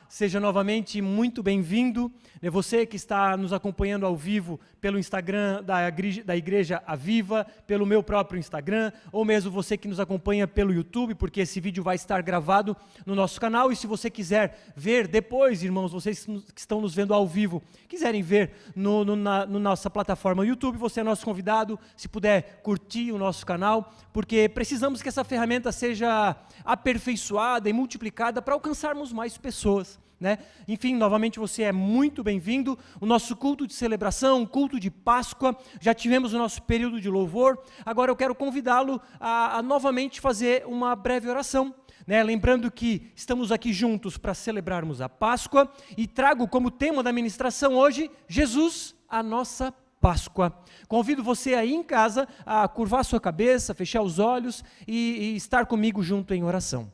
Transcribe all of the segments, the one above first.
seja novamente muito bem-vindo. Você que está nos acompanhando ao vivo pelo Instagram da Igreja Aviva, pelo meu próprio Instagram, ou mesmo você que nos acompanha pelo YouTube, porque esse vídeo vai estar gravado no nosso canal. E se você quiser ver depois, irmãos, vocês que estão nos vendo ao vivo, quiserem ver na nossa plataforma YouTube, você é nosso convidado, se puder curtir o nosso canal, porque precisamos que essa ferramenta seja aperfeiçoada e multiplicada para alcançarmos mais pessoas, né? Enfim, novamente você é muito bem-vindo. O nosso culto de celebração, o culto de Páscoa, já tivemos o nosso período de louvor. Agora eu quero convidá-lo a novamente fazer uma breve oração, né? Lembrando que estamos aqui juntos para celebrarmos a Páscoa, e trago como tema da ministração hoje, Jesus, a nossa Páscoa. Convido você aí em casa a curvar sua cabeça, fechar os olhos e estar comigo junto em oração.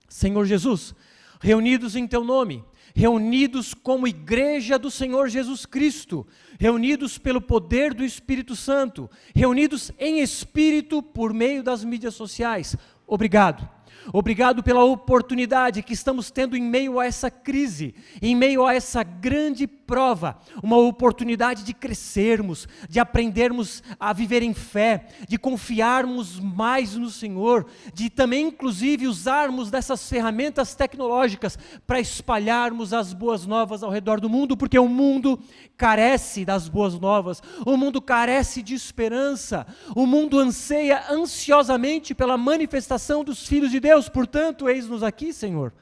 Senhor Jesus, reunidos em Teu nome, reunidos como igreja do Senhor Jesus Cristo, reunidos pelo poder do Espírito Santo, reunidos em espírito por meio das mídias sociais. Obrigado. Obrigado pela oportunidade que estamos tendo em meio a essa crise, em meio a essa grande prova, uma oportunidade de crescermos, de aprendermos a viver em fé, de confiarmos mais no Senhor, de também inclusive usarmos dessas ferramentas tecnológicas para espalharmos as boas novas ao redor do mundo, porque o mundo carece das boas novas, o mundo carece de esperança, o mundo anseia ansiosamente pela manifestação dos filhos de Deus. Portanto, eis-nos aqui, Senhor.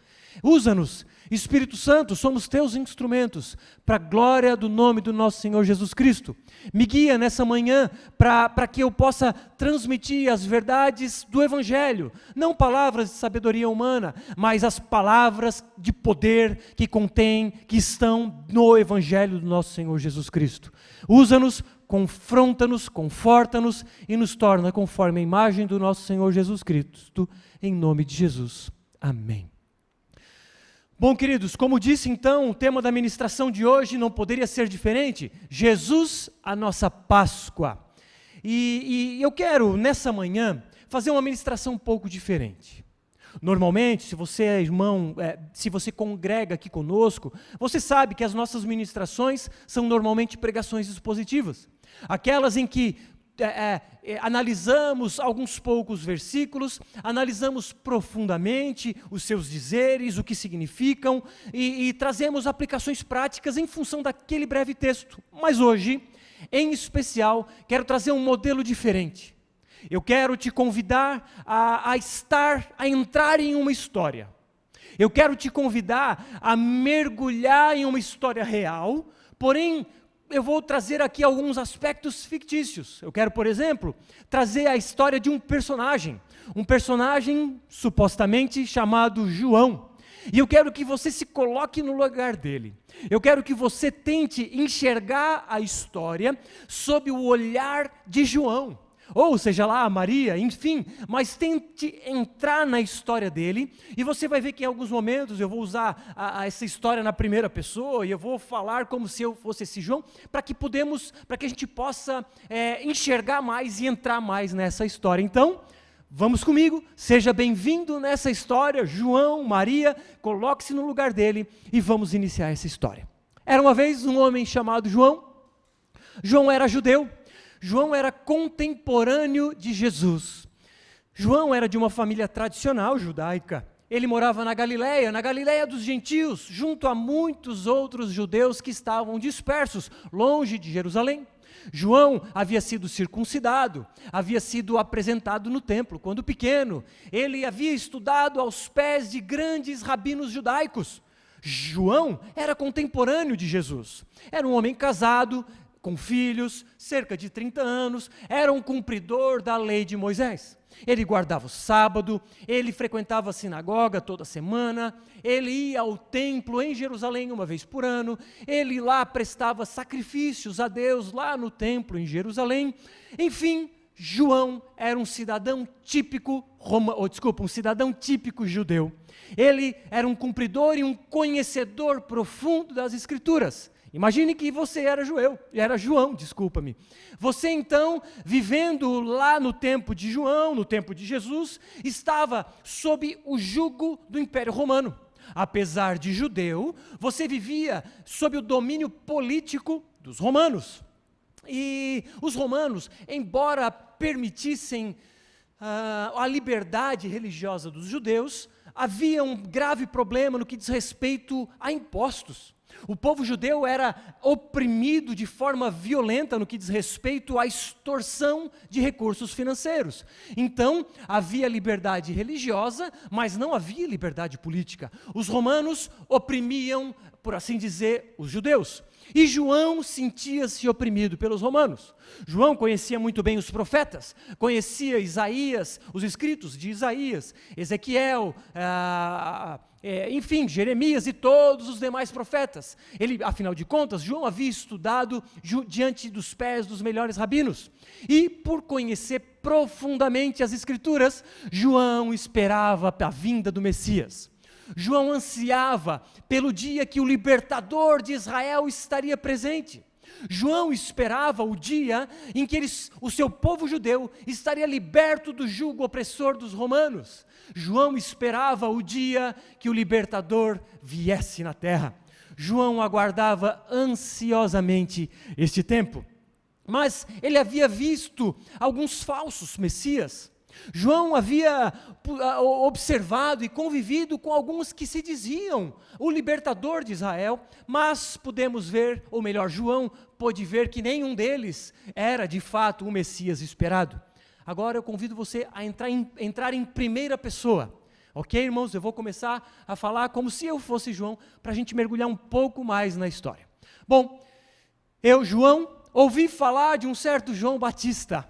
Usa-nos, Espírito Santo, somos Teus instrumentos, para a glória do nome do nosso Senhor Jesus Cristo. Me guia nessa manhã, para que eu possa transmitir as verdades do Evangelho, não palavras de sabedoria humana, mas as palavras de poder que estão no Evangelho do nosso Senhor Jesus Cristo. Usa-nos, confronta-nos, conforta-nos e nos torna conforme a imagem do nosso Senhor Jesus Cristo, em nome de Jesus. Amém. Bom, queridos, como disse então, o tema da ministração de hoje não poderia ser diferente. Jesus, a nossa Páscoa. E eu quero, nessa manhã, fazer uma ministração um pouco diferente. Normalmente, se você é irmão, se você congrega aqui conosco, você sabe que as nossas ministrações são normalmente pregações expositivas. Aquelas em que analisamos alguns poucos versículos, analisamos profundamente os seus dizeres, o que significam, e trazemos aplicações práticas em função daquele breve texto. Mas hoje, em especial, quero trazer um modelo diferente. Eu quero te convidar a entrar em uma história. Eu quero te convidar a mergulhar em uma história real, porém, eu vou trazer aqui alguns aspectos fictícios. Eu quero, por exemplo, trazer a história de um personagem supostamente chamado João. E eu quero que você se coloque no lugar dele. Eu quero que você tente enxergar a história sob o olhar de João. Ou seja lá, Maria, enfim, mas tente entrar na história dele, e você vai ver que em alguns momentos eu vou usar essa história na primeira pessoa, e eu vou falar como se eu fosse esse João, para que a gente possa enxergar mais e entrar mais nessa história. Então, vamos comigo, seja bem-vindo nessa história, João, Maria, coloque-se no lugar dele, e vamos iniciar essa história. Era uma vez um homem chamado João. João era judeu. João era contemporâneo de Jesus. João era de uma família tradicional judaica. Ele morava na Galileia dos gentios, junto a muitos outros judeus que estavam dispersos, longe de Jerusalém. João havia sido circuncidado, havia sido apresentado no templo quando pequeno. Ele havia estudado aos pés de grandes rabinos judaicos. João era contemporâneo de Jesus. Era um homem casado, com filhos, cerca de 30 anos, era um cumpridor da lei de Moisés. Ele guardava o sábado, ele frequentava a sinagoga toda semana, ele ia ao templo em Jerusalém uma vez por ano, ele lá prestava sacrifícios a Deus lá no templo em Jerusalém. Enfim, João era um cidadão típico judeu. Ele era um cumpridor e um conhecedor profundo das Escrituras. Imagine que você era João. Você então, vivendo lá no tempo de João, no tempo de Jesus, estava sob o jugo do Império Romano. Apesar de judeu, você vivia sob o domínio político dos romanos. E os romanos, embora permitissem a liberdade religiosa dos judeus, havia um grave problema no que diz respeito a impostos. O povo judeu era oprimido de forma violenta no que diz respeito à extorsão de recursos financeiros. Então, havia liberdade religiosa, mas não havia liberdade política. Os romanos oprimiam, por assim dizer, os judeus. E João sentia-se oprimido pelos romanos. João conhecia muito bem os profetas, conhecia Isaías, os escritos de Isaías, Ezequiel, enfim, Jeremias e todos os demais profetas. Ele, afinal de contas, João havia estudado diante dos pés dos melhores rabinos. E por conhecer profundamente as escrituras, João esperava a vinda do Messias. João ansiava pelo dia que o libertador de Israel estaria presente. João esperava o dia em que o seu povo judeu estaria liberto do jugo opressor dos romanos. João esperava o dia que o libertador viesse na terra. João aguardava ansiosamente este tempo. Mas ele havia visto alguns falsos messias. João havia observado e convivido com alguns que se diziam o libertador de Israel, mas podemos ver, ou melhor, João pôde ver que nenhum deles era de fato o Messias esperado. Agora eu convido você a entrar em primeira pessoa, ok, irmãos? Eu vou começar a falar como se eu fosse João, para a gente mergulhar um pouco mais na história. Bom, eu, João, ouvi falar de um certo João Batista.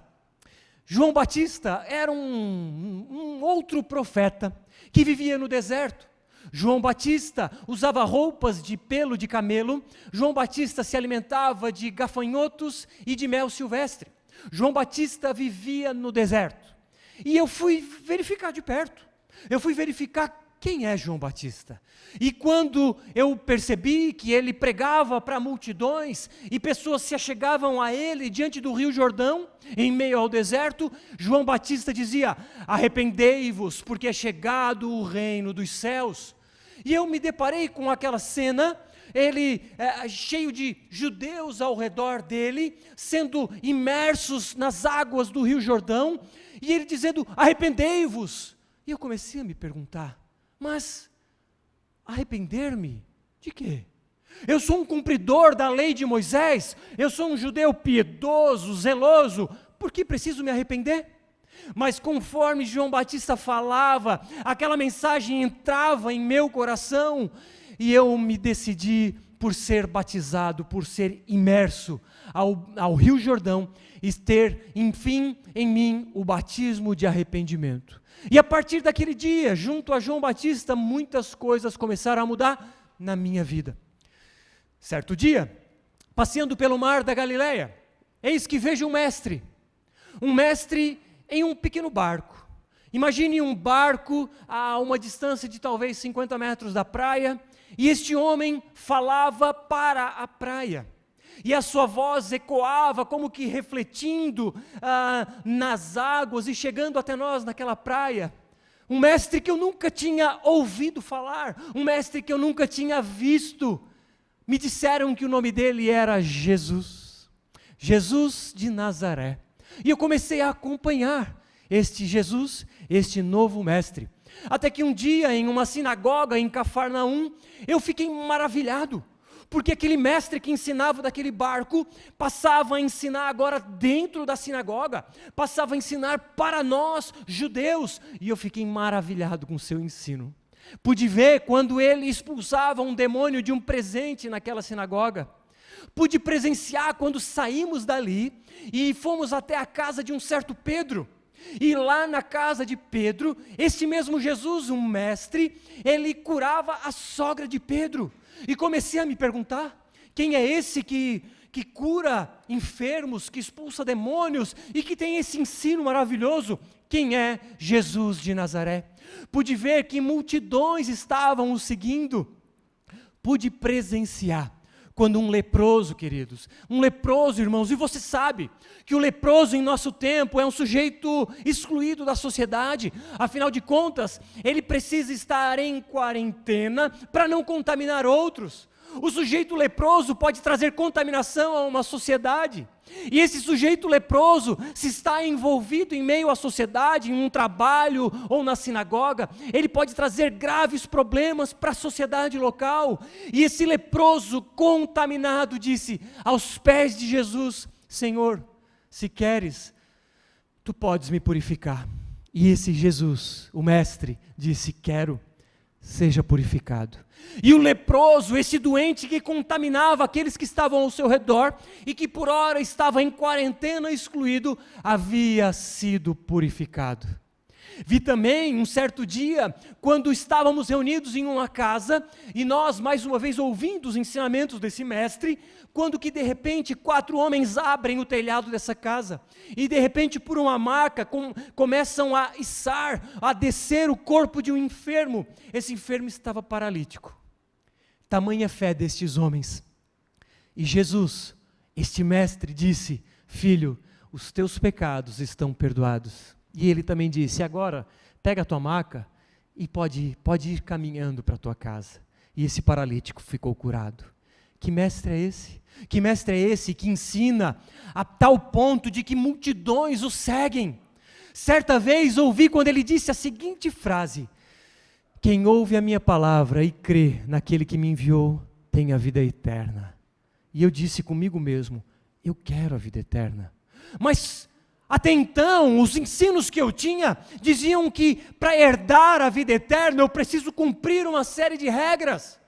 João Batista era um outro profeta que vivia no deserto. João Batista usava roupas de pelo de camelo. João Batista se alimentava de gafanhotos e de mel silvestre. João Batista vivia no deserto. E eu fui verificar de perto. Eu fui verificar quem é João Batista. E quando eu percebi que ele pregava para multidões e pessoas se achegavam a ele diante do Rio Jordão, em meio ao deserto, João Batista dizia: arrependei-vos, porque é chegado o reino dos céus. E eu me deparei com aquela cena, ele cheio de judeus ao redor dele, sendo imersos nas águas do Rio Jordão, e ele dizendo: arrependei-vos. E eu comecei a me perguntar: mas arrepender-me de quê? Eu sou um cumpridor da lei de Moisés, eu sou um judeu piedoso, zeloso, por que preciso me arrepender? Mas conforme João Batista falava, aquela mensagem entrava em meu coração, e eu me decidi por ser batizado, por ser imerso ao Rio Jordão, e ter, enfim, em mim o batismo de arrependimento. E a partir daquele dia, junto a João Batista, muitas coisas começaram a mudar na minha vida. Certo dia, passeando pelo mar da Galileia, eis que vejo um mestre em um pequeno barco. Imagine um barco a uma distância de talvez 50 metros da praia, e este homem falava para a praia. E a sua voz ecoava como que refletindo nas águas e chegando até nós naquela praia. Um mestre que eu nunca tinha ouvido falar, um mestre que eu nunca tinha visto. Me disseram que o nome dele era Jesus, Jesus de Nazaré. E eu comecei a acompanhar este Jesus, este novo mestre. Até que um dia, em uma sinagoga em Cafarnaum, eu fiquei maravilhado. Porque aquele mestre que ensinava daquele barco, passava a ensinar agora dentro da sinagoga, passava a ensinar para nós, judeus, e eu fiquei maravilhado com o seu ensino. Pude ver quando ele expulsava um demônio de um presente naquela sinagoga. Pude presenciar quando saímos dali e fomos até a casa de um certo Pedro. E lá na casa de Pedro, este mesmo Jesus, um mestre, ele curava a sogra de Pedro. E comecei a me perguntar: quem é esse que cura enfermos, que expulsa demônios e que tem esse ensino maravilhoso? Quem é Jesus de Nazaré? Pude ver que multidões estavam o seguindo. Pude presenciar quando um leproso, queridos, um leproso, irmãos, e você sabe que o leproso em nosso tempo é um sujeito excluído da sociedade, afinal de contas, ele precisa estar em quarentena para não contaminar outros. O sujeito leproso pode trazer contaminação a uma sociedade. E esse sujeito leproso, se está envolvido em meio à sociedade, em um trabalho ou na sinagoga, ele pode trazer graves problemas para a sociedade local. E esse leproso contaminado disse aos pés de Jesus: Senhor, se queres, tu podes me purificar. E esse Jesus, o mestre, disse: quero, seja purificado. E o leproso, esse doente que contaminava aqueles que estavam ao seu redor e que por hora estava em quarentena excluído, havia sido purificado. Vi também um certo dia, quando estávamos reunidos em uma casa, e nós mais uma vez ouvindo os ensinamentos desse mestre, quando que de repente 4 homens abrem o telhado dessa casa, e de repente por uma marca começam a içar, a descer o corpo de um enfermo. Esse enfermo estava paralítico. Tamanha fé destes homens. E Jesus, este mestre, disse: filho, os teus pecados estão perdoados. E ele também disse: agora, pega a tua maca e pode ir caminhando para a tua casa. E esse paralítico ficou curado. Que mestre é esse? Que mestre é esse que ensina a tal ponto de que multidões o seguem? Certa vez ouvi quando ele disse a seguinte frase: quem ouve a minha palavra e crê naquele que me enviou, tem a vida eterna. E eu disse comigo mesmo: eu quero a vida eterna. Mas até então, os ensinos que eu tinha diziam que para herdar a vida eterna eu preciso cumprir uma série de regras.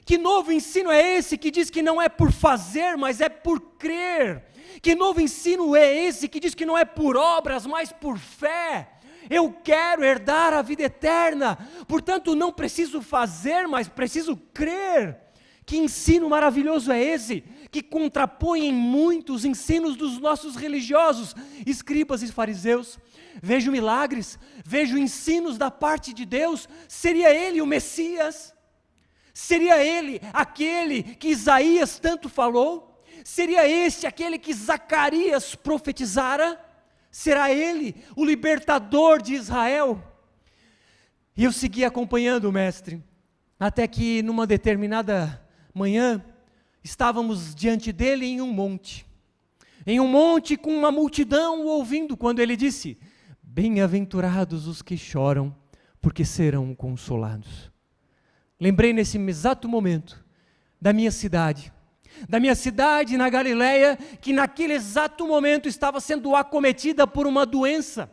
Que novo ensino é esse que diz que não é por fazer, mas é por crer? Que novo ensino é esse que diz que não é por obras, mas por fé? Eu quero herdar a vida eterna, portanto não preciso fazer, mas preciso crer. Que ensino maravilhoso é esse, que contrapõe em muito os ensinos dos nossos religiosos, escribas e fariseus. Vejo milagres, vejo ensinos da parte de Deus. Seria ele o Messias? Seria ele aquele que Isaías tanto falou? Seria este aquele que Zacarias profetizara? Será ele o libertador de Israel? E eu segui acompanhando o mestre, até que numa determinada manhã, estávamos diante dele em um monte com uma multidão ouvindo, quando ele disse: bem-aventurados os que choram, porque serão consolados. Lembrei nesse exato momento da minha cidade na Galileia, que naquele exato momento estava sendo acometida por uma doença,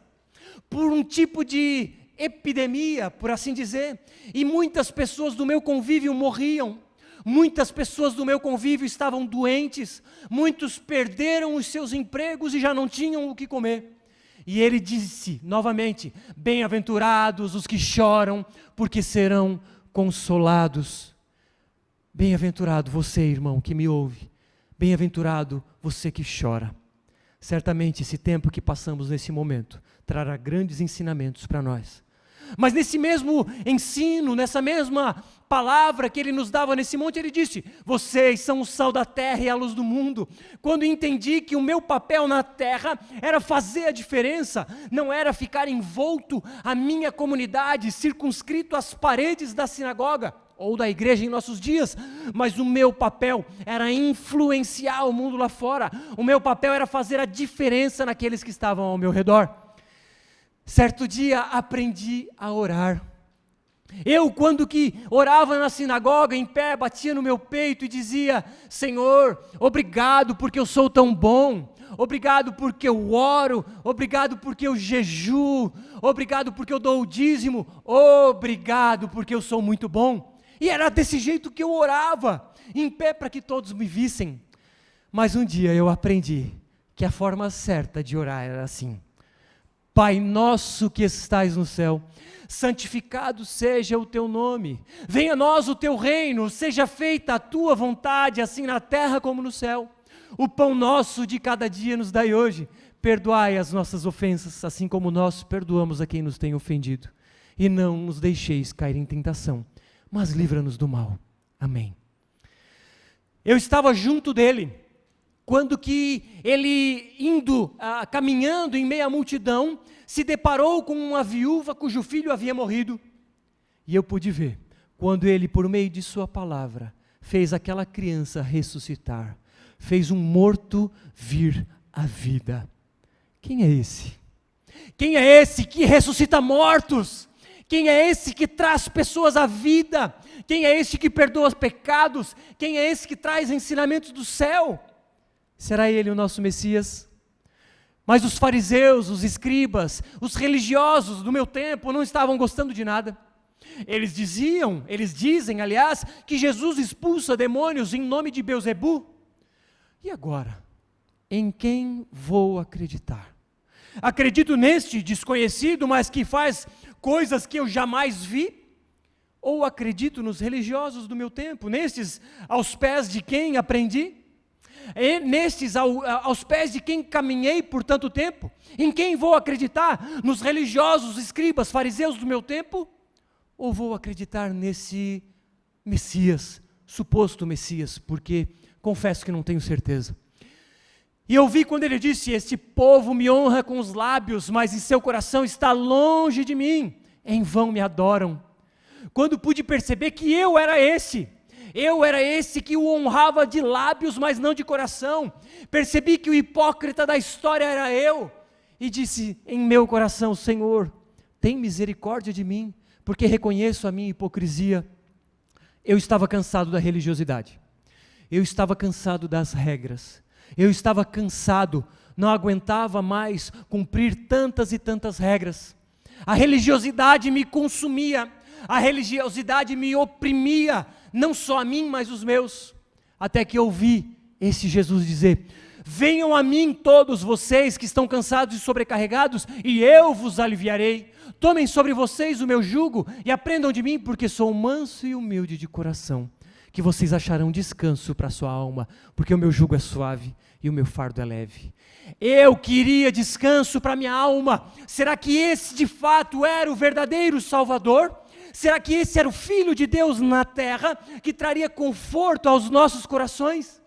por um tipo de epidemia, por assim dizer, e muitas pessoas do meu convívio morriam. Muitas pessoas do meu convívio estavam doentes, muitos perderam os seus empregos e já não tinham o que comer. E ele disse novamente: bem-aventurados os que choram, porque serão consolados. Bem-aventurado você, irmão, que me ouve. Bem-aventurado você que chora. Certamente esse tempo que passamos nesse momento trará grandes ensinamentos para nós. Mas nesse mesmo ensino, nessa mesma palavra que ele nos dava nesse monte, ele disse: vocês são o sal da terra e a luz do mundo. Quando entendi que o meu papel na terra era fazer a diferença, não era ficar envolto à minha comunidade, circunscrito às paredes da sinagoga ou da igreja em nossos dias, mas o meu papel era influenciar o mundo lá fora. O meu papel era fazer a diferença naqueles que estavam ao meu redor. Certo dia aprendi a orar. Eu, quando que orava na sinagoga, em pé, batia no meu peito e dizia: Senhor, obrigado porque eu sou tão bom, obrigado porque eu oro, obrigado porque eu jejuo, obrigado porque eu dou o dízimo, obrigado porque eu sou muito bom. E era desse jeito que eu orava, em pé, para que todos me vissem. Mas um dia eu aprendi que a forma certa de orar era assim: Pai nosso que estais no céu, santificado seja o teu nome, venha a nós o teu reino, seja feita a tua vontade, assim na terra como no céu. O pão nosso de cada dia nos dai hoje, perdoai as nossas ofensas, assim como nós perdoamos a quem nos tem ofendido. E não nos deixeis cair em tentação, mas livra-nos do mal. Amém. Eu estava junto dele, quando que ele caminhando em meio à multidão, se deparou com uma viúva cujo filho havia morrido. E eu pude ver, quando ele, por meio de sua palavra, fez aquela criança ressuscitar, fez um morto vir à vida. Quem é esse? Quem é esse que ressuscita mortos? Quem é esse que traz pessoas à vida? Quem é esse que perdoa os pecados? Quem é esse que traz ensinamentos do céu? Será ele o nosso Messias? Mas os fariseus, os escribas, os religiosos do meu tempo não estavam gostando de nada. Eles dizem, aliás, que Jesus expulsa demônios em nome de Beelzebu. E agora? Em quem vou acreditar? Acredito neste desconhecido, mas que faz coisas que eu jamais vi? Ou acredito nos religiosos do meu tempo, nestes aos pés de quem aprendi? Nestes aos pés de quem caminhei por tanto tempo? Em quem vou acreditar? Nos religiosos, escribas, fariseus do meu tempo? Ou vou acreditar nesse Messias, suposto Messias, porque confesso que não tenho certeza. E eu vi quando ele disse: este povo me honra com os lábios, mas em seu coração está longe de mim, em vão me adoram. Quando pude perceber que eu era esse que o honrava de lábios, mas não de coração, percebi que o hipócrita da história era eu, e disse em meu coração: Senhor, tem misericórdia de mim, porque reconheço a minha hipocrisia. Eu estava cansado da religiosidade, eu estava cansado das regras, eu estava cansado, não aguentava mais cumprir tantas e tantas regras. A religiosidade me consumia, a religiosidade me oprimia, não só a mim, mas os meus, até que ouvi esse Jesus dizer: venham a mim todos vocês que estão cansados e sobrecarregados, e eu vos aliviarei. Tomem sobre vocês o meu jugo e aprendam de mim, porque sou manso e humilde de coração, que vocês acharão descanso para a sua alma, porque o meu jugo é suave e o meu fardo é leve. Eu queria descanso para minha alma. Será que esse de fato era o verdadeiro Salvador? Será que esse era o Filho de Deus na terra, que traria conforto aos nossos corações?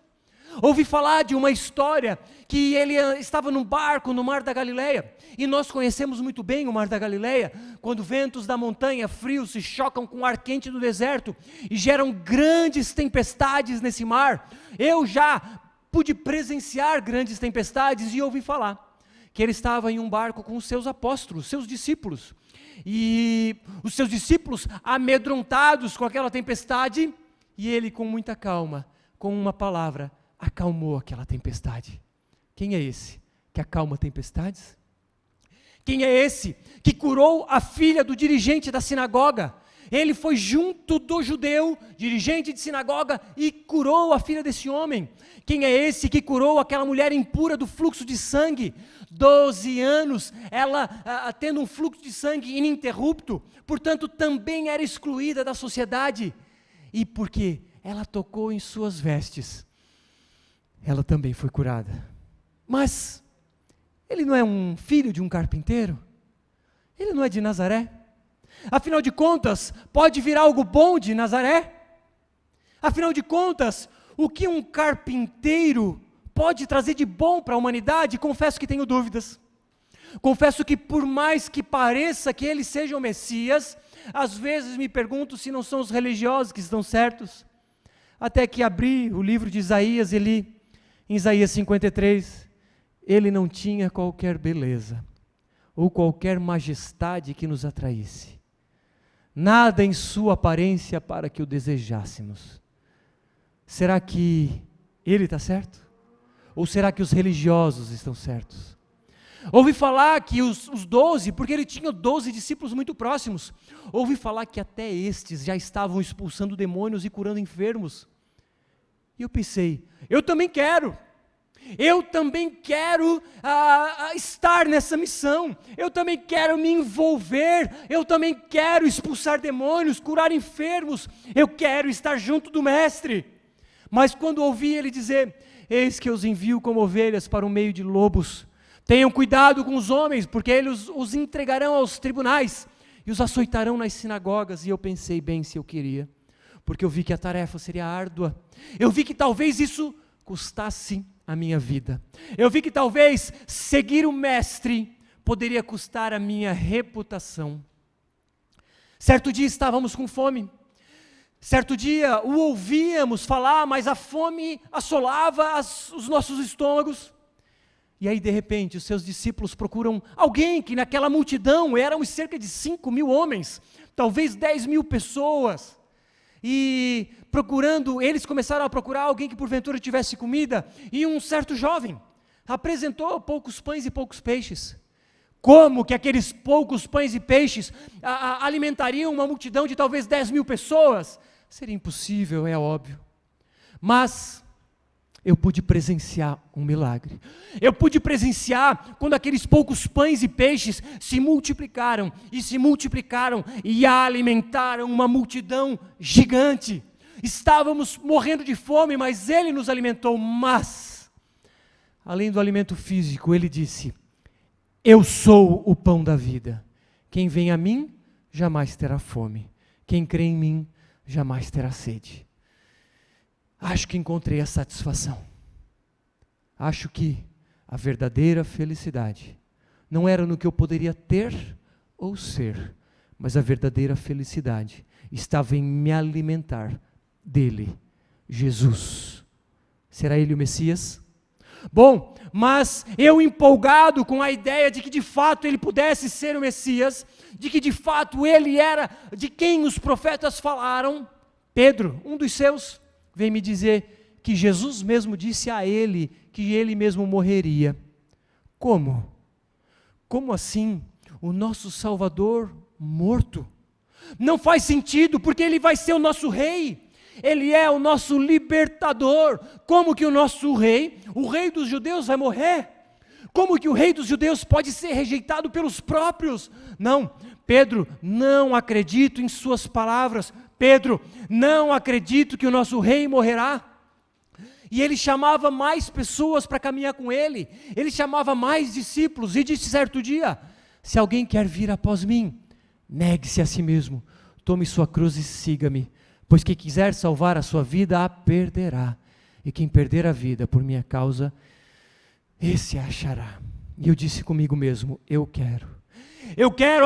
Ouvi falar de uma história que ele estava num barco no Mar da Galileia, e nós conhecemos muito bem o Mar da Galileia, quando ventos da montanha frios se chocam com o ar quente do deserto, e geram grandes tempestades nesse mar. Eu já pude presenciar grandes tempestades, e ouvi falar que ele estava em um barco com os seus apóstolos, seus discípulos, e os seus discípulos amedrontados com aquela tempestade, e ele com muita calma, com uma palavra, acalmou aquela tempestade. Quem é esse que acalma tempestades? Quem é esse que curou a filha do dirigente da sinagoga? Ele foi junto do judeu, dirigente de sinagoga, e curou a filha desse homem. Quem é esse que curou aquela mulher impura do fluxo de sangue? 12 anos, ela tendo um fluxo de sangue ininterrupto, portanto também era excluída da sociedade. E porque ela tocou em suas vestes, ela também foi curada. Mas ele não é um filho de um carpinteiro? Ele não é de Nazaré? Afinal de contas, pode vir algo bom de Nazaré? Afinal de contas, o que um carpinteiro pode trazer de bom para a humanidade? Confesso que tenho dúvidas. Confesso que por mais que pareça que ele seja o Messias, às vezes me pergunto se não são os religiosos que estão certos. Até que abri o livro de Isaías e li, em Isaías 53, ele não tinha qualquer beleza, ou qualquer majestade que nos atraísse. Nada em sua aparência para que o desejássemos. Será que ele está certo? Ou será que os religiosos estão certos? Ouvi falar que os 12, porque ele tinha 12 discípulos muito próximos, ouvi falar que até estes já estavam expulsando demônios e curando enfermos. E eu pensei, eu também quero estar nessa missão, eu também quero me envolver, eu também quero expulsar demônios, curar enfermos, eu quero estar junto do Mestre. Mas quando ouvi ele dizer: eis que eu os envio como ovelhas para o meio de lobos, tenham cuidado com os homens, porque eles os entregarão aos tribunais, e os açoitarão nas sinagogas, e eu pensei, bem, se eu queria, porque eu vi que a tarefa seria árdua. Eu vi que talvez isso custasse a minha vida. Eu vi que talvez seguir o mestre poderia custar a minha reputação. Certo dia estávamos com fome. Certo dia o ouvíamos falar, mas a fome assolava os nossos estômagos. E aí de repente os seus discípulos procuram alguém que naquela multidão, éramos cerca de 5.000 homens, talvez 10.000 pessoas. E procurando, eles começaram a procurar alguém que porventura tivesse comida, e um certo jovem apresentou poucos pães e poucos peixes. Como que aqueles poucos pães e peixes alimentariam uma multidão de talvez 10.000 pessoas? Seria impossível, é óbvio. Mas eu pude presenciar um milagre. Eu pude presenciar quando aqueles poucos pães e peixes se multiplicaram e alimentaram uma multidão gigante. Estávamos morrendo de fome, mas Ele nos alimentou. Mas, além do alimento físico, Ele disse: eu sou o pão da vida. Quem vem a mim jamais terá fome. Quem crê em mim jamais terá sede. Acho que encontrei a satisfação. Acho que a verdadeira felicidade não era no que eu poderia ter ou ser, mas a verdadeira felicidade estava em me alimentar dele, Jesus. Será ele o Messias? Bom, mas eu empolgado com a ideia de que de fato ele pudesse ser o Messias, de que de fato ele era de quem os profetas falaram, Pedro, um dos seus, vem me dizer que Jesus mesmo disse a ele que ele mesmo morreria. Como? Como assim? O nosso Salvador morto? Não faz sentido, porque ele vai ser o nosso rei. Ele é o nosso libertador. Como que o nosso rei, o rei dos judeus, vai morrer? Como que o rei dos judeus pode ser rejeitado pelos próprios? Não, Pedro, não acredito em suas palavras. Pedro, não acredito que o nosso rei morrerá. E ele chamava mais pessoas para caminhar com ele. Ele chamava mais discípulos e disse certo dia: se alguém quer vir após mim, negue-se a si mesmo, tome sua cruz e siga-me. Pois quem quiser salvar a sua vida, a perderá. E quem perder a vida por minha causa, esse a achará. E eu disse comigo mesmo: eu quero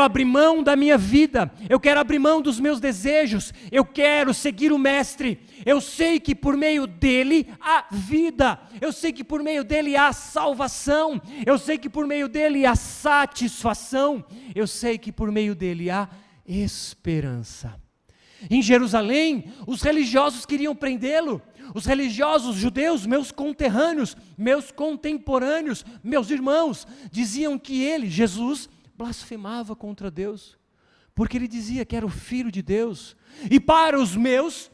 abrir mão da minha vida, eu quero abrir mão dos meus desejos, eu quero seguir o mestre. Eu sei que por meio dele há vida, eu sei que por meio dele há salvação, eu sei que por meio dele há satisfação, eu sei que por meio dele há esperança. Em Jerusalém, os religiosos queriam prendê-lo. Os religiosos judeus, meus conterrâneos, meus contemporâneos, meus irmãos, diziam que ele, Jesus, blasfemava contra Deus, porque ele dizia que era o Filho de Deus. E para os meus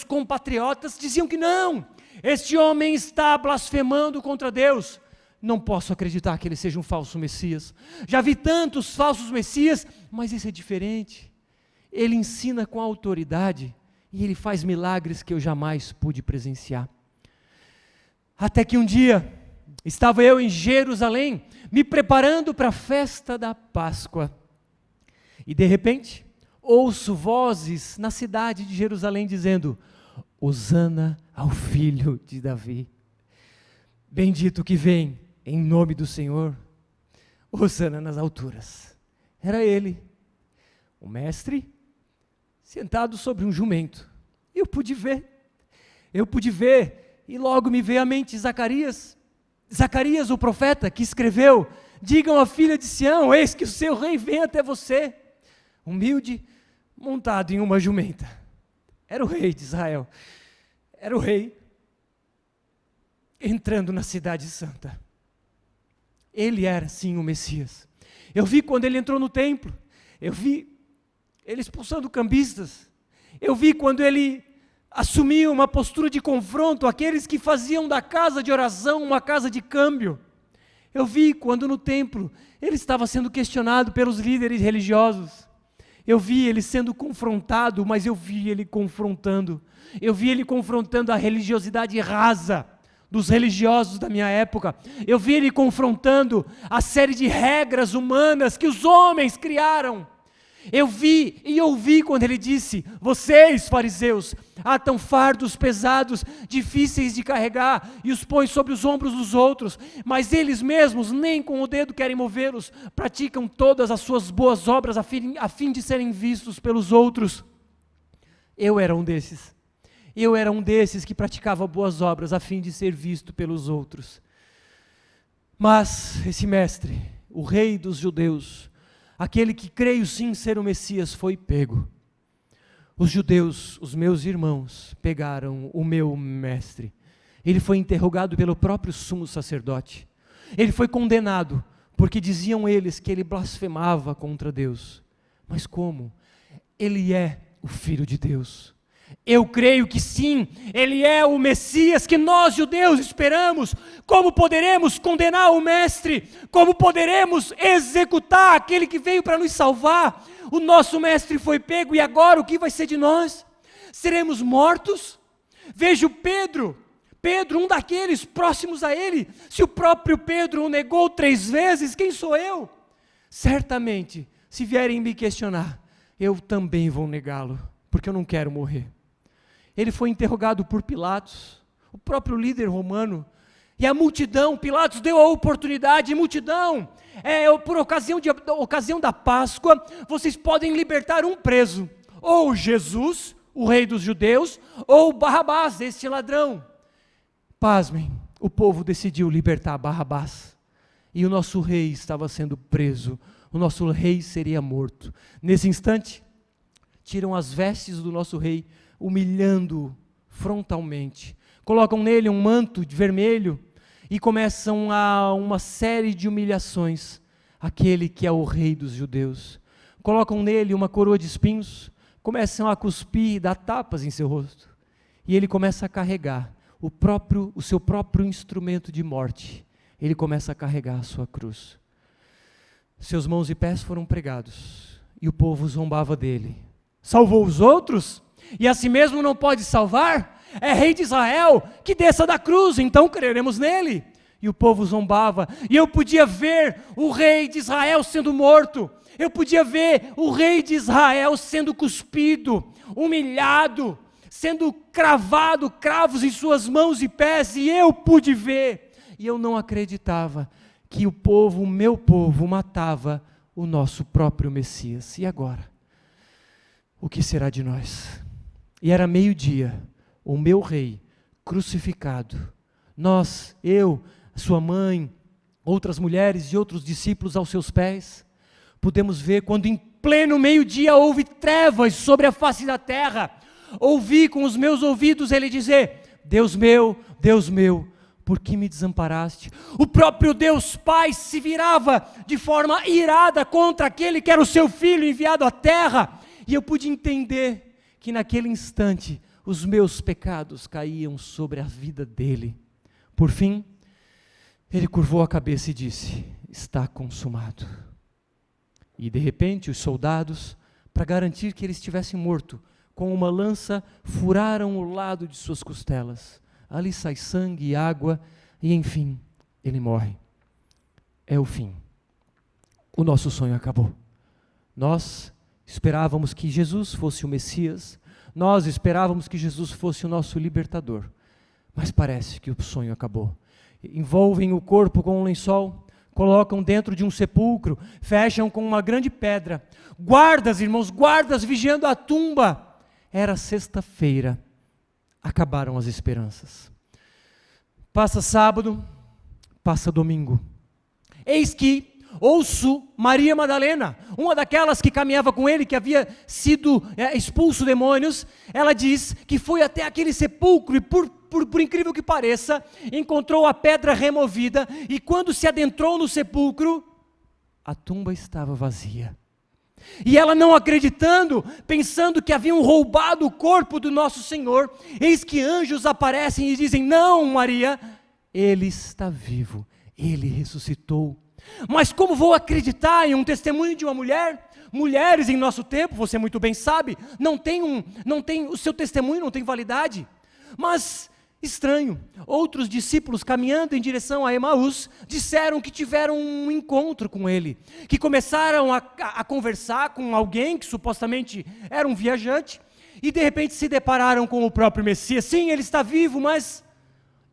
compatriotas diziam que não, este homem está blasfemando contra Deus. Não posso acreditar que ele seja um falso Messias. Já vi tantos falsos Messias, mas esse é diferente. Ele ensina com autoridade e ele faz milagres que eu jamais pude presenciar. Até que um dia, estava eu em Jerusalém, me preparando para a festa da Páscoa. E de repente, ouço vozes na cidade de Jerusalém dizendo: Hosana ao filho de Davi. Bendito que vem em nome do Senhor. Hosana nas alturas. Era ele, o mestre, sentado sobre um jumento. E eu pude ver, e logo me veio à mente Zacarias, o profeta, que escreveu: digam à filha de Sião, eis que o seu rei vem até você, humilde, montado em uma jumenta. Era o rei de Israel, era o rei, entrando na cidade santa. Ele era sim o Messias. Eu vi quando ele entrou no templo, eu vi ele expulsando cambistas, eu vi quando ele assumia uma postura de confronto àqueles que faziam da casa de oração uma casa de câmbio. Eu vi quando no templo ele estava sendo questionado pelos líderes religiosos. Eu vi ele sendo confrontado, mas eu vi ele confrontando a religiosidade rasa dos religiosos da minha época. Eu vi ele confrontando a série de regras humanas que os homens criaram. Eu vi e ouvi quando ele disse: vocês, fariseus, atam fardos pesados, difíceis de carregar, e os põem sobre os ombros dos outros, mas eles mesmos nem com o dedo querem movê-los, praticam todas as suas boas obras a fim de serem vistos pelos outros. Eu era um desses. Eu era um desses que praticava boas obras a fim de ser visto pelos outros. Mas esse mestre, o rei dos judeus, aquele que creio sim ser o Messias, foi pego. Os judeus, os meus irmãos, pegaram o meu mestre. Ele foi interrogado pelo próprio sumo sacerdote. Ele foi condenado, porque diziam eles que ele blasfemava contra Deus. Mas como? Ele é o Filho de Deus. Eu creio que sim, ele é o Messias que nós judeus esperamos. Como poderemos condenar o mestre? Como poderemos executar aquele que veio para nos salvar? O nosso mestre foi pego e agora o que vai ser de nós? Seremos mortos? Vejo Pedro, um daqueles próximos a ele. Se o próprio Pedro o negou 3 vezes, quem sou eu? Certamente, se vierem me questionar, eu também vou negá-lo, porque eu não quero morrer. Ele foi interrogado por Pilatos, o próprio líder romano, e a multidão, Pilatos deu a oportunidade, multidão, por ocasião da Páscoa, vocês podem libertar um preso, ou Jesus, o rei dos judeus, ou Barrabás, este ladrão. Pasmem, o povo decidiu libertar Barrabás, e o nosso rei estava sendo preso, o nosso rei seria morto. Nesse instante, tiram as vestes do nosso rei, humilhando-o frontalmente, colocam nele um manto de vermelho e começam uma série de humilhações, aquele que é o rei dos judeus, colocam nele uma coroa de espinhos, começam a cuspir e dar tapas em seu rosto, e ele começa a carregar o seu próprio instrumento de morte, ele começa a carregar a sua cruz, seus mãos e pés foram pregados, e o povo zombava dele. Salvou os outros? E a si mesmo não pode salvar? É rei de Israel, que desça da cruz, então creremos nele. E o povo zombava, e eu podia ver o rei de Israel sendo morto, eu podia ver o rei de Israel sendo cuspido, humilhado, sendo cravado, cravos em suas mãos e pés, e eu pude ver, e eu não acreditava que o meu povo, matava o nosso próprio Messias. E agora? O que será de nós? E era meio-dia, o meu rei crucificado. Nós, eu, sua mãe, outras mulheres e outros discípulos aos seus pés, pudemos ver quando em pleno meio-dia houve trevas sobre a face da terra. Ouvi com os meus ouvidos ele dizer: Deus meu, por que me desamparaste? O próprio Deus Pai se virava de forma irada contra aquele que era o seu filho enviado à terra. E eu pude entender que naquele instante os meus pecados caíam sobre a vida dele. Por fim, ele curvou a cabeça e disse: está consumado. E de repente os soldados, para garantir que ele estivesse morto, com uma lança furaram o lado de suas costelas. Ali sai sangue e água, e enfim, ele morre. É o fim. O nosso sonho acabou. Nós esperávamos que Jesus fosse o Messias, nós esperávamos que Jesus fosse o nosso libertador, mas parece que o sonho acabou. Envolvem o corpo com um lençol, colocam dentro de um sepulcro, fecham com uma grande pedra. Guardas, irmãos, guardas vigiando a tumba. Era sexta-feira, acabaram as esperanças. Passa sábado, passa domingo. Eis que ouço Maria Madalena, uma daquelas que caminhava com ele, que havia sido expulso demônios. Ela diz que foi até aquele sepulcro e por incrível que pareça, encontrou a pedra removida, e quando se adentrou no sepulcro, a tumba estava vazia. E ela, não acreditando, pensando que haviam roubado o corpo do nosso Senhor, eis que anjos aparecem e dizem: não, Maria, ele está vivo, ele ressuscitou. Mas como vou acreditar em um testemunho de uma mulher? Mulheres em nosso tempo, você muito bem sabe, o seu testemunho não tem validade. Mas Estranho. Outros discípulos, caminhando em direção a Emaús, disseram que tiveram um encontro com ele, que começaram a conversar com alguém que supostamente era um viajante, e de repente se depararam com o próprio Messias. Sim, ele está vivo, mas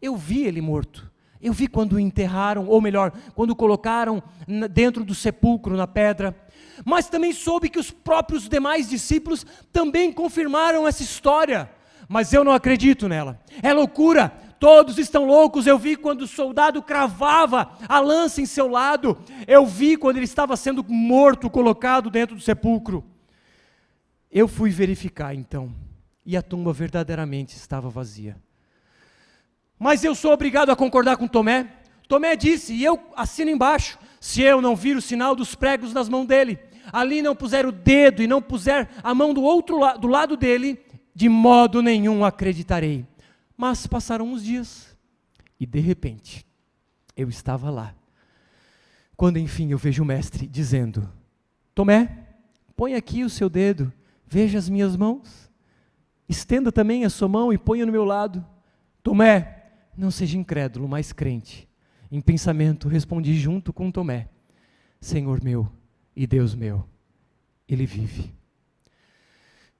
eu vi ele morto. Eu vi quando o enterraram, ou melhor, quando o colocaram dentro do sepulcro, na pedra. Mas também soube que os próprios demais discípulos também confirmaram essa história. Mas eu não acredito nela. É loucura. Todos estão loucos. Eu vi quando o soldado cravava a lança em seu lado. Eu vi quando ele estava sendo morto, colocado dentro do sepulcro. Eu fui verificar então, e a tumba verdadeiramente estava vazia. Mas eu sou obrigado a concordar com Tomé. Tomé disse, e eu assino embaixo, se eu não vir o sinal dos pregos nas mãos dele, ali não puser o dedo e não puser a mão do lado dele, de modo nenhum acreditarei. Mas passaram uns dias, e de repente, eu estava lá, quando enfim eu vejo o mestre dizendo, Tomé, põe aqui o seu dedo, veja as minhas mãos, estenda também a sua mão e ponha no meu lado. Tomé, não seja incrédulo, mas crente. Em pensamento respondi junto com Tomé, Senhor meu e Deus meu, Ele vive.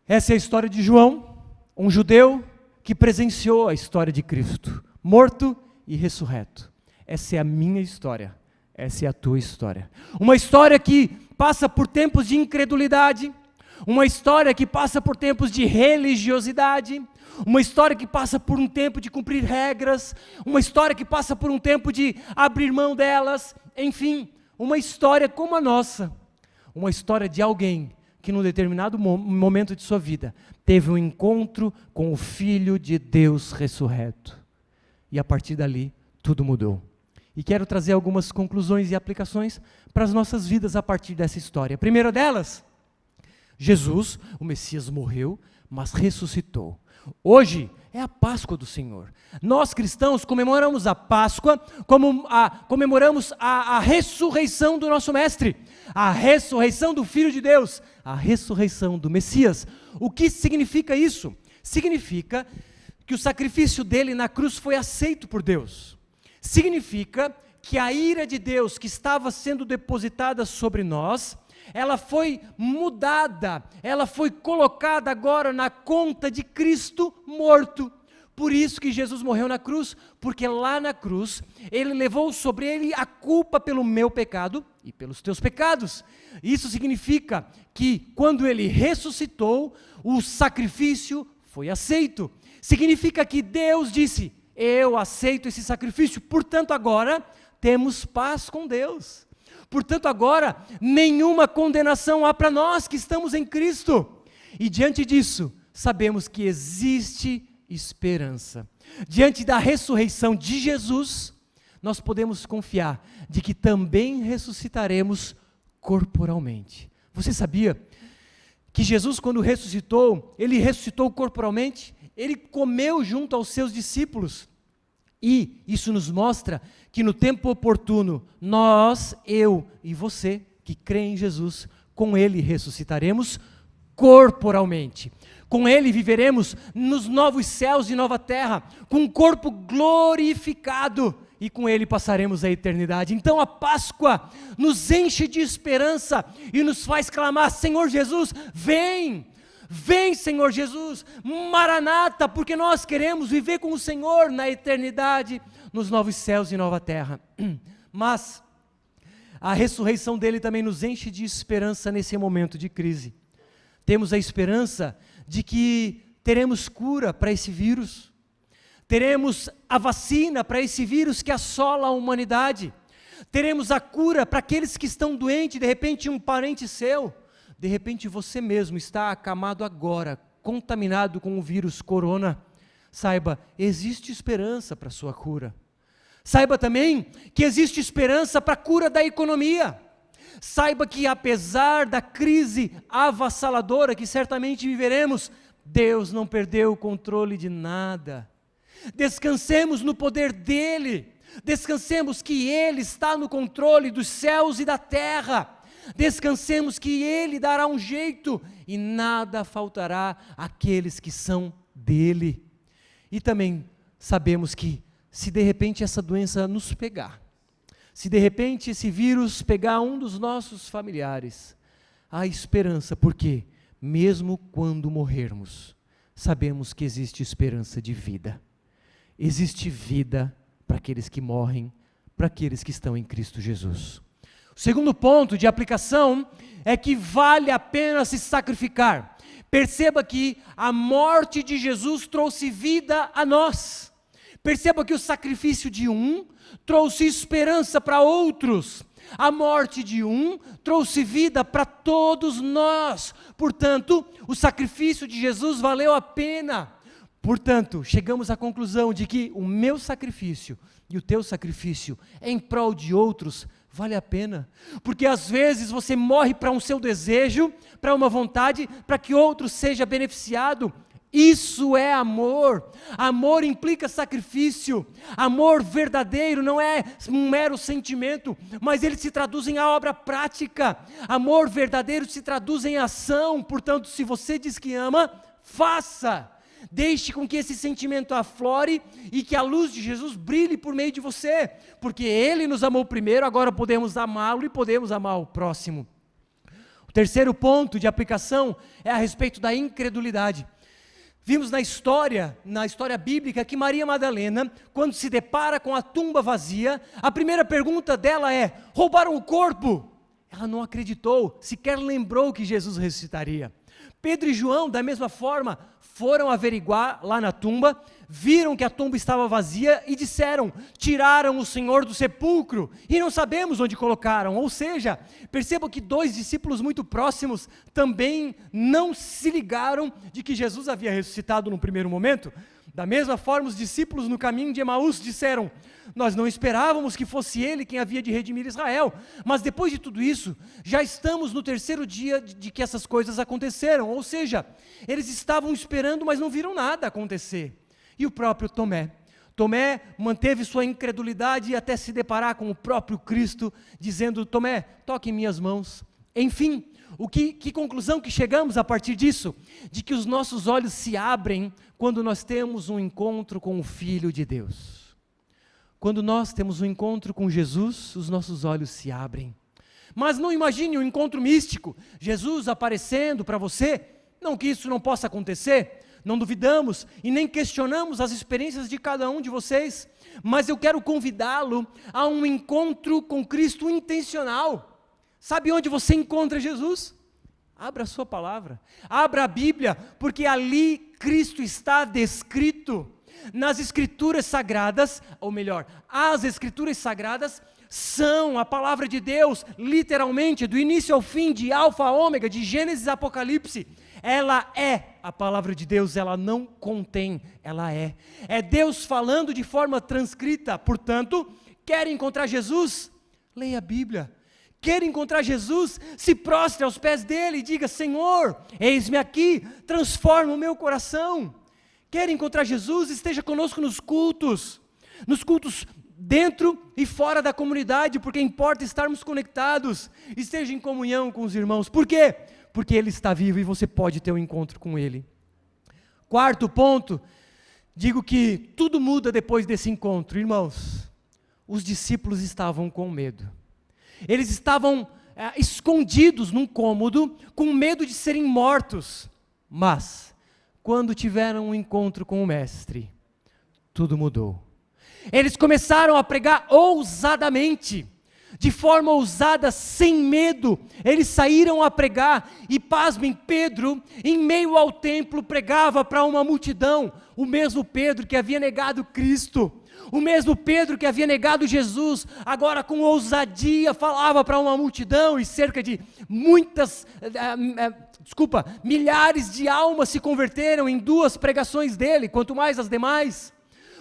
Essa é a história de João, um judeu que presenciou a história de Cristo, morto e ressurreto. Essa é a minha história, essa é a tua história. Uma história que passa por tempos de incredulidade, uma história que passa por tempos de religiosidade, uma história que passa por um tempo de cumprir regras, uma história que passa por um tempo de abrir mão delas, enfim, uma história como a nossa, uma história de alguém que num determinado momento de sua vida, teve um encontro com o Filho de Deus ressurreto, e a partir dali, tudo mudou. E quero trazer algumas conclusões e aplicações para as nossas vidas a partir dessa história. A primeira delas, Jesus, o Messias, morreu, mas ressuscitou. Hoje é a Páscoa do Senhor. Nós cristãos comemoramos a Páscoa, comemoramos a ressurreição do nosso Mestre, a ressurreição do Filho de Deus, a ressurreição do Messias. O que significa isso? Significa que o sacrifício dele na cruz foi aceito por Deus. Significa que a ira de Deus que estava sendo depositada sobre nós, ela foi mudada, ela foi colocada agora na conta de Cristo morto. Por isso que Jesus morreu na cruz, porque lá na cruz, Ele levou sobre Ele a culpa pelo meu pecado e pelos teus pecados. Isso significa que quando Ele ressuscitou, o sacrifício foi aceito. Significa que Deus disse, eu aceito esse sacrifício, portanto agora temos paz com Deus. Portanto, agora, nenhuma condenação há para nós que estamos em Cristo. E diante disso, sabemos que existe esperança. Diante da ressurreição de Jesus, nós podemos confiar de que também ressuscitaremos corporalmente. Você sabia que Jesus, quando ressuscitou, Ele ressuscitou corporalmente? Ele comeu junto aos seus discípulos. E isso nos mostra que no tempo oportuno, nós, eu e você, que crê em Jesus, com Ele ressuscitaremos corporalmente. Com Ele viveremos nos novos céus e nova terra, com um corpo glorificado, e com Ele passaremos a eternidade. Então a Páscoa nos enche de esperança e nos faz clamar, Senhor Jesus, vem! Vem, Senhor Jesus, Maranata, porque nós queremos viver com o Senhor na eternidade, nos novos céus e nova terra. Mas a ressurreição dele também nos enche de esperança nesse momento de crise. Temos a esperança de que teremos cura para esse vírus, teremos a vacina para esse vírus que assola a humanidade, teremos a cura para aqueles que estão doentes, de repente um parente seu, de repente você mesmo está acamado agora, contaminado com o vírus corona. Saiba, existe esperança para a sua cura. Saiba também que existe esperança para a cura da economia. Saiba que apesar da crise avassaladora que certamente viveremos, Deus não perdeu o controle de nada. Descansemos no poder dEle. Descansemos que Ele está no controle dos céus e da terra. Descansemos que Ele dará um jeito e nada faltará àqueles que são dEle. E também sabemos que se de repente essa doença nos pegar, se de repente esse vírus pegar um dos nossos familiares, há esperança, porque mesmo quando morrermos, sabemos que existe esperança de vida. Existe vida para aqueles que morrem, para aqueles que estão em Cristo Jesus. O segundo ponto de aplicação é que vale a pena se sacrificar. Perceba que a morte de Jesus trouxe vida a nós. Perceba que o sacrifício de um trouxe esperança para outros. A morte de um trouxe vida para todos nós. Portanto, o sacrifício de Jesus valeu a pena. Portanto, chegamos à conclusão de que o meu sacrifício e o teu sacrifício em prol de outros vale a pena. Porque às vezes você morre para um seu desejo, para uma vontade, para que outro seja beneficiado. Isso é amor. Amor implica sacrifício. Amor verdadeiro não é um mero sentimento, mas ele se traduz em obra prática. Amor verdadeiro se traduz em ação. Portanto, se você diz que ama, faça. Deixe com que esse sentimento aflore e que a luz de Jesus brilhe por meio de você, porque Ele nos amou primeiro, agora podemos amá-lo e podemos amar o próximo. O terceiro ponto de aplicação é a respeito da incredulidade. Vimos na história bíblica, que Maria Madalena, quando se depara com a tumba vazia, a primeira pergunta dela é: roubaram o corpo? Ela não acreditou, sequer lembrou que Jesus ressuscitaria. Pedro e João, da mesma forma, foram averiguar lá na tumba, viram que a tumba estava vazia e disseram: tiraram o Senhor do sepulcro e não sabemos onde colocaram. Ou seja, percebam que dois discípulos muito próximos também não se ligaram de que Jesus havia ressuscitado no primeiro momento. Da mesma forma, os discípulos no caminho de Emaús disseram: nós não esperávamos que fosse Ele quem havia de redimir Israel, mas depois de tudo isso, já estamos no terceiro dia de que essas coisas aconteceram. Ou seja, eles estavam esperando, mas não viram nada acontecer. E o próprio Tomé manteve sua incredulidade até se deparar com o próprio Cristo, dizendo: Tomé, toque em minhas mãos. Enfim, que conclusão que chegamos a partir disso? De que os nossos olhos se abrem quando nós temos um encontro com o Filho de Deus. Quando nós temos um encontro com Jesus, os nossos olhos se abrem. Mas não imagine um encontro místico, Jesus aparecendo para você. Não que isso não possa acontecer, não duvidamos e nem questionamos as experiências de cada um de vocês, mas eu quero convidá-lo a um encontro com Cristo intencional. Sabe onde você encontra Jesus? Abra a sua palavra, abra a Bíblia, porque ali Cristo está descrito. Nas Escrituras Sagradas, ou melhor, as Escrituras Sagradas são a palavra de Deus, literalmente, do início ao fim, de alfa a ômega, de Gênesis a Apocalipse. Ela é a palavra de Deus, ela não contém, ela é. É Deus falando de forma transcrita. Portanto, quer encontrar Jesus? Leia a Bíblia. Quer encontrar Jesus? Se prostre aos pés dele e diga: Senhor, eis-me aqui, transforma o meu coração. Quer encontrar Jesus? Esteja conosco nos cultos dentro e fora da comunidade, porque importa estarmos conectados. Esteja em comunhão com os irmãos. Por quê? Porque Ele está vivo e você pode ter um encontro com Ele. Quarto ponto, digo que tudo muda depois desse encontro. Irmãos, os discípulos estavam com medo. Eles estavam escondidos num cômodo, com medo de serem mortos. Mas quando tiveram um encontro com o Mestre, tudo mudou. Eles começaram a pregar ousadamente, de forma ousada, sem medo. Eles saíram a pregar e, pasmem, Pedro, em meio ao templo, pregava para uma multidão. O mesmo Pedro que havia negado Cristo, o mesmo Pedro que havia negado Jesus, agora com ousadia falava para uma multidão, e cerca de milhares de almas se converteram em 2 pregações dele, quanto mais as demais.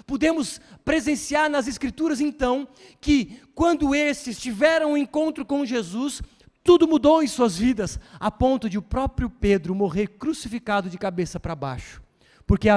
Podemos presenciar nas Escrituras então, que quando estes tiveram um encontro com Jesus, tudo mudou em suas vidas, a ponto de o próprio Pedro morrer crucificado de cabeça para baixo, porque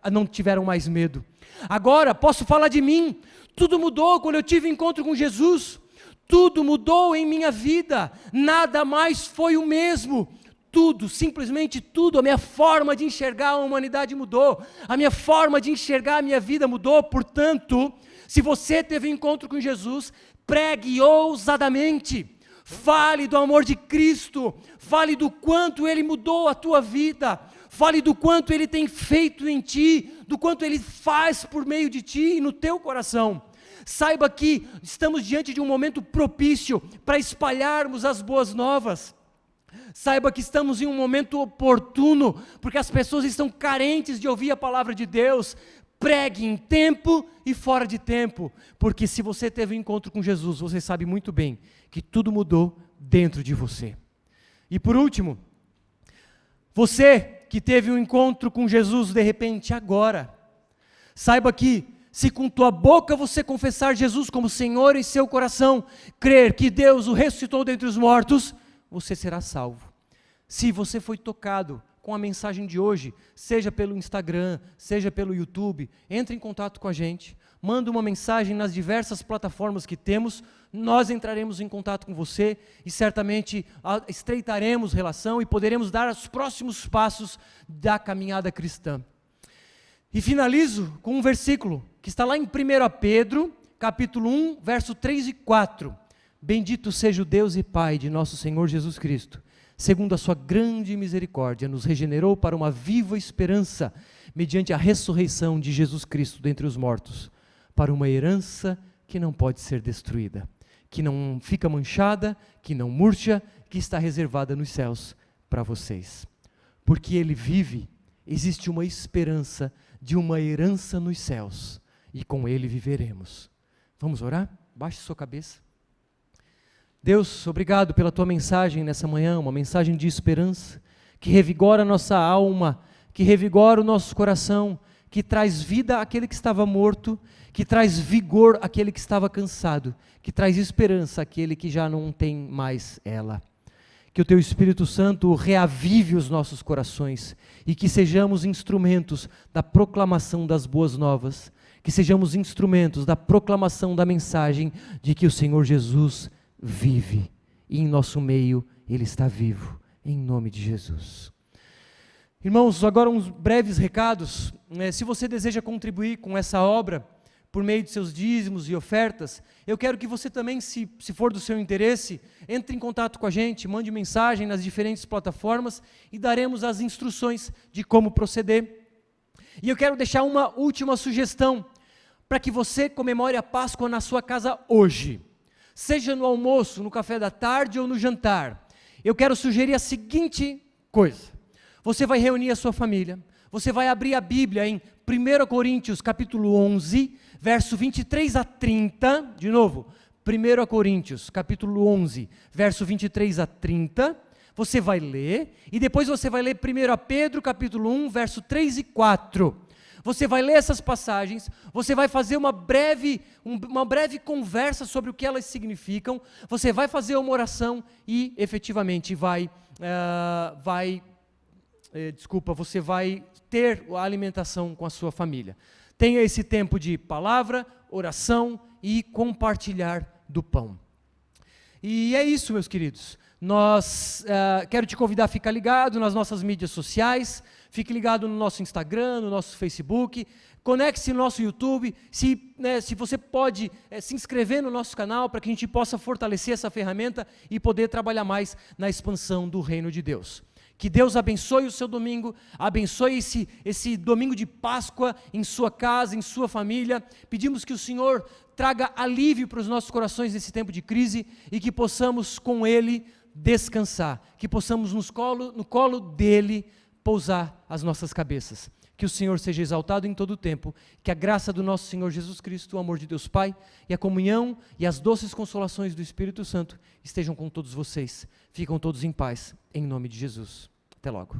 não tiveram mais medo. Agora, posso falar de mim, tudo mudou quando eu tive encontro com Jesus, tudo mudou em minha vida, nada mais foi o mesmo, tudo, simplesmente tudo, a minha forma de enxergar a humanidade mudou, a minha forma de enxergar a minha vida mudou. Portanto, se você teve um encontro com Jesus, pregue ousadamente, fale do amor de Cristo, fale do quanto Ele mudou a tua vida, fale do quanto Ele tem feito em ti, do quanto Ele faz por meio de ti e no teu coração. Saiba que estamos diante de um momento propício para espalharmos as boas novas. Saiba que estamos em um momento oportuno, porque as pessoas estão carentes de ouvir a palavra de Deus. Pregue em tempo e fora de tempo, porque se você teve um encontro com Jesus, você sabe muito bem que tudo mudou dentro de você. E por último, você que teve um encontro com Jesus de repente agora, saiba que se com tua boca você confessar Jesus como Senhor em seu coração, crer que Deus o ressuscitou dentre os mortos, você será salvo. Se você foi tocado com a mensagem de hoje, seja pelo Instagram, seja pelo YouTube, entre em contato com a gente, manda uma mensagem nas diversas plataformas que temos, nós entraremos em contato com você e certamente estreitaremos relação e poderemos dar os próximos passos da caminhada cristã. E finalizo com um versículo que está lá em 1 Pedro, capítulo 1, verso 3 e 4. Bendito seja o Deus e Pai de nosso Senhor Jesus Cristo, segundo a sua grande misericórdia, nos regenerou para uma viva esperança, mediante a ressurreição de Jesus Cristo dentre os mortos, para uma herança que não pode ser destruída, que não fica manchada, que não murcha, que está reservada nos céus para vocês. Porque Ele vive, existe uma esperança de uma herança nos céus, e com Ele viveremos. Vamos orar? Baixe sua cabeça. Deus, obrigado pela tua mensagem nessa manhã, uma mensagem de esperança, que revigora a nossa alma, que revigora o nosso coração, que traz vida àquele que estava morto, que traz vigor àquele que estava cansado, que traz esperança àquele que já não tem mais ela. Que o teu Espírito Santo reavive os nossos corações e que sejamos instrumentos da proclamação das boas novas, que sejamos instrumentos da proclamação da mensagem de que o Senhor Jesus vive, e em nosso meio Ele está vivo, em nome de Jesus. Irmãos, agora uns breves recados. Se você deseja contribuir com essa obra, por meio de seus dízimos e ofertas, eu quero que você também, se for do seu interesse, entre em contato com a gente, mande mensagem nas diferentes plataformas e daremos as instruções de como proceder. E eu quero deixar uma última sugestão, para que você comemore a Páscoa na sua casa hoje. Seja no almoço, no café da tarde ou no jantar, eu quero sugerir a seguinte coisa. Você vai reunir a sua família, você vai abrir a Bíblia em 1 Coríntios capítulo 11, verso 23 a 30, de novo, 1 Coríntios capítulo 11, verso 23 a 30, você vai ler, e depois você vai ler 1 Pedro capítulo 1, verso 3 e 4. Você vai ler essas passagens, você vai fazer uma breve conversa sobre o que elas significam, você vai fazer uma oração e efetivamente você vai ter a alimentação com a sua família. Tenha esse tempo de palavra, oração e compartilhar do pão. E é isso, meus queridos. Quero te convidar a ficar ligado nas nossas mídias sociais, fique ligado no nosso Instagram, no nosso Facebook, conecte-se no nosso YouTube, se você pode se inscrever no nosso canal para que a gente possa fortalecer essa ferramenta e poder trabalhar mais na expansão do reino de Deus. Que Deus abençoe o seu domingo, abençoe esse domingo de Páscoa em sua casa, em sua família. Pedimos que o Senhor traga alívio para os nossos corações nesse tempo de crise e que possamos com Ele descansar, que possamos no colo dEle pousar as nossas cabeças. Que o Senhor seja exaltado em todo o tempo, que a graça do nosso Senhor Jesus Cristo, o amor de Deus Pai e a comunhão e as doces consolações do Espírito Santo estejam com todos vocês. Ficam todos em paz, em nome de Jesus. Até logo.